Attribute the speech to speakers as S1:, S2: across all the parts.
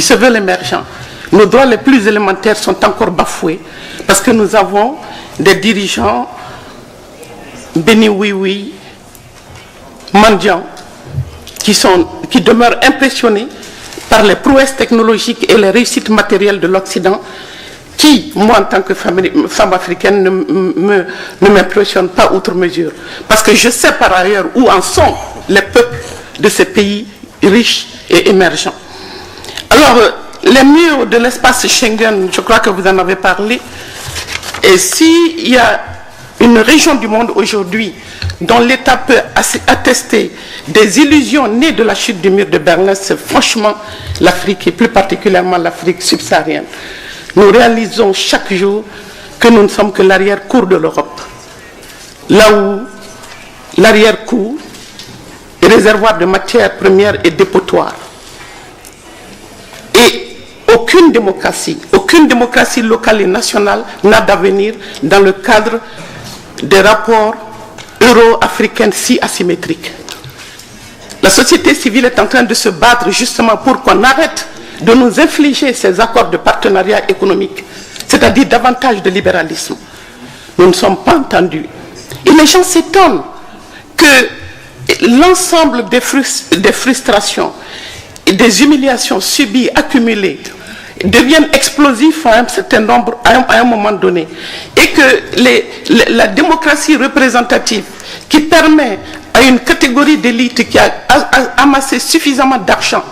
S1: ils se veulent émergents. Nos droits les plus élémentaires sont encore bafoués parce que nous avons des dirigeants béni oui, mendiants, qui demeurent impressionnés par les prouesses technologiques et les réussites matérielles de l'Occident, qui, moi, en tant que femme africaine, ne m'impressionne pas outre mesure. Parce que je sais par ailleurs où en sont les peuples de ces pays riches et émergents. Alors, les murs de l'espace Schengen, je crois que vous en avez parlé, et s'il y a une région du monde aujourd'hui dont l'État peut attester des illusions nées de la chute du mur de Berlin, c'est franchement l'Afrique, et plus particulièrement l'Afrique subsaharienne. Nous réalisons chaque jour que nous ne sommes que l'arrière-cour de l'Europe, là où l'arrière-cour est réservoir de matières premières et dépotoir. Et aucune démocratie locale et nationale n'a d'avenir dans le cadre des rapports euro-africains si asymétriques. La société civile est en train de se battre justement pour qu'on arrête de nous infliger ces accords de partenariat économique, c'est-à-dire davantage de libéralisme. Nous ne sommes pas entendus. Et les gens s'étonnent que l'ensemble des frustrations et des humiliations subies, accumulées, deviennent explosifs à un certain nombre, à un moment donné. Et que la démocratie représentative qui permet à une catégorie d'élite qui a amassé suffisamment d'argent,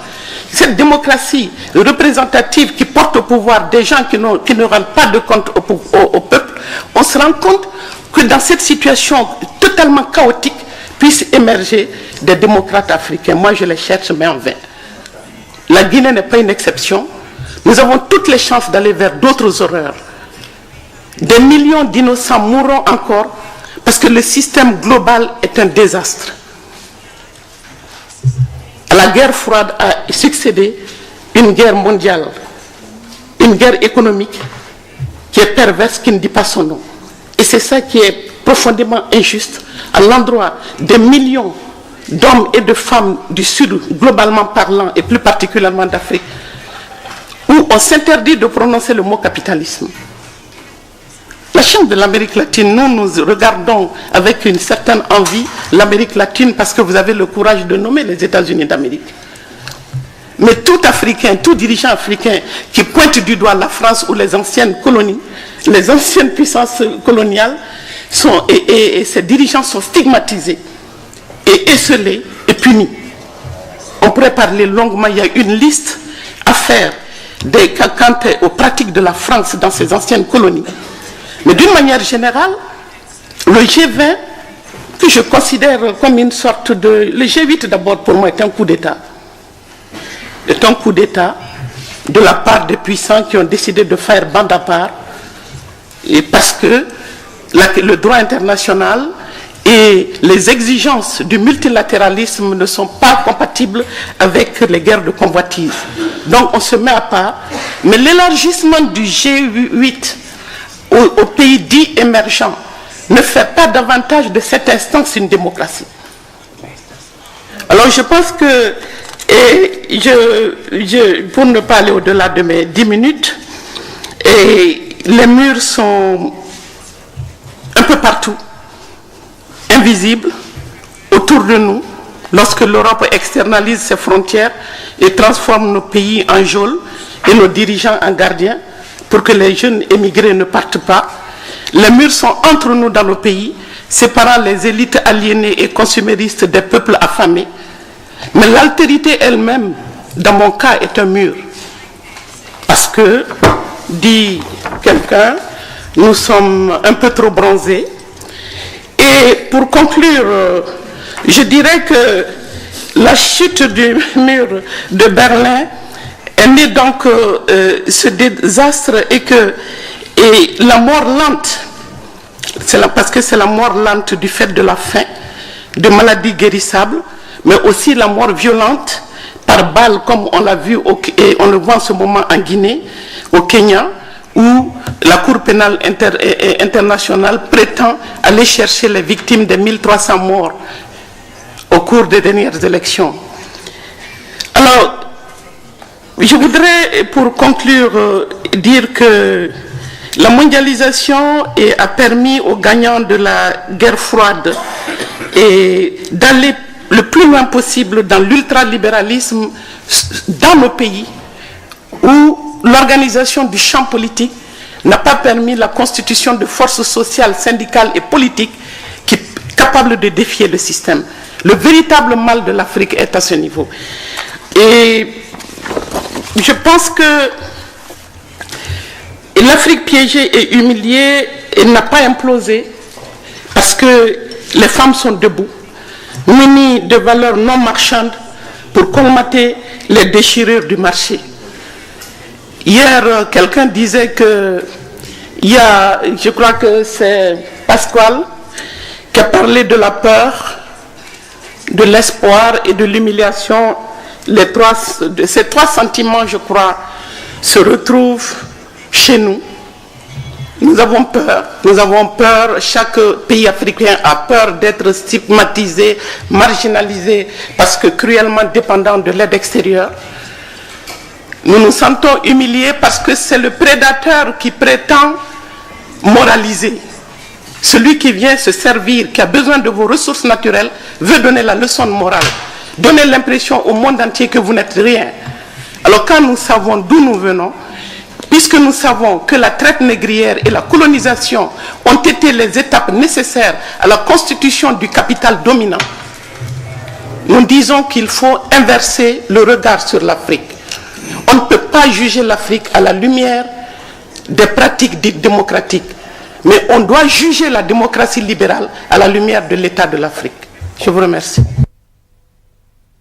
S1: cette démocratie représentative qui porte au pouvoir des gens qui ne rendent pas de compte au peuple, on se rend compte que dans cette situation totalement chaotique puissent émerger des démocrates africains. Moi je les cherche mais en vain. La Guinée n'est pas une exception. Nous avons toutes les chances d'aller vers d'autres horreurs. Des millions d'innocents mourront encore parce que le système global est un désastre. À la guerre froide a succédé une guerre mondiale, une guerre économique qui est perverse, qui ne dit pas son nom. Et c'est ça qui est profondément injuste à l'endroit des millions d'hommes et de femmes du Sud, globalement parlant, et plus particulièrement d'Afrique, où on s'interdit de prononcer le mot capitalisme. La chance de l'Amérique latine, nous regardons avec une certaine envie l'Amérique latine parce que vous avez le courage de nommer les États-Unis d'Amérique. Mais tout Africain, tout dirigeant africain qui pointe du doigt la France ou les anciennes colonies, les anciennes puissances coloniales, et ces dirigeants sont stigmatisés et esselés et punis. On pourrait parler longuement, il y a une liste à faire quant aux pratiques de la France dans ces anciennes colonies. Mais d'une manière générale, le G20, que je considère comme une sorte de... Le G8 d'abord pour moi est un coup d'État. C'est un coup d'État de la part des puissants qui ont décidé de faire bande à part, et parce que le droit international et les exigences du multilatéralisme ne sont pas compatibles avec les guerres de convoitise. Donc on se met à part. Mais l'élargissement du G8 aux pays dits émergents ne fait pas davantage de cette instance une démocratie. Alors je pense que, pour ne pas aller au-delà de mes 10 minutes, les murs sont un peu partout, invisibles, autour de nous, lorsque l'Europe externalise ses frontières et transforme nos pays en geôles et nos dirigeants en gardiens, pour que les jeunes émigrés ne partent pas. Les murs sont entre nous dans nos pays, séparant les élites aliénées et consuméristes des peuples affamés. Mais l'altérité elle-même, dans mon cas, est un mur. Parce que, dit quelqu'un, nous sommes un peu trop bronzés. Et pour conclure, je dirais que la chute du mur de Berlin est née donc ce désastre et la mort lente, parce que c'est la mort lente du fait de la faim, de maladies guérissables, mais aussi la mort violente par balle, comme on l'a vu et on le voit en ce moment en Guinée, au Kenya, où la Cour pénale internationale prétend aller chercher les victimes des 1300 morts au cours des dernières élections. Alors, Je voudrais, pour conclure, dire que la mondialisation a permis aux gagnants de la guerre froide d'aller le plus loin possible dans l'ultralibéralisme dans nos pays où l'organisation du champ politique n'a pas permis la constitution de forces sociales, syndicales et politiques capables de défier le système. Le véritable mal de l'Afrique est à ce niveau. Et je pense que l'Afrique piégée et humiliée n'a pas implosé parce que les femmes sont debout, munies de valeurs non marchandes pour colmater les déchirures du marché. Hier, quelqu'un disait que je crois que c'est Pasquale qui a parlé de la peur, de l'espoir et de l'humiliation. Ces trois sentiments, je crois, se retrouvent chez nous. Nous avons peur, chaque pays africain a peur d'être stigmatisé, marginalisé, parce que cruellement dépendant de l'aide extérieure. Nous nous sentons humiliés parce que c'est le prédateur qui prétend moraliser. Celui qui vient se servir, qui a besoin de vos ressources naturelles, veut donner la leçon de morale, donner l'impression au monde entier que vous n'êtes rien. Alors quand nous savons d'où nous venons, puisque nous savons que la traite négrière et la colonisation ont été les étapes nécessaires à la constitution du capital dominant, nous disons qu'il faut inverser le regard sur l'Afrique. On ne peut pas juger l'Afrique à la lumière des pratiques dites démocratiques, mais on doit juger la démocratie libérale à la lumière de l'état de l'Afrique. Je vous remercie.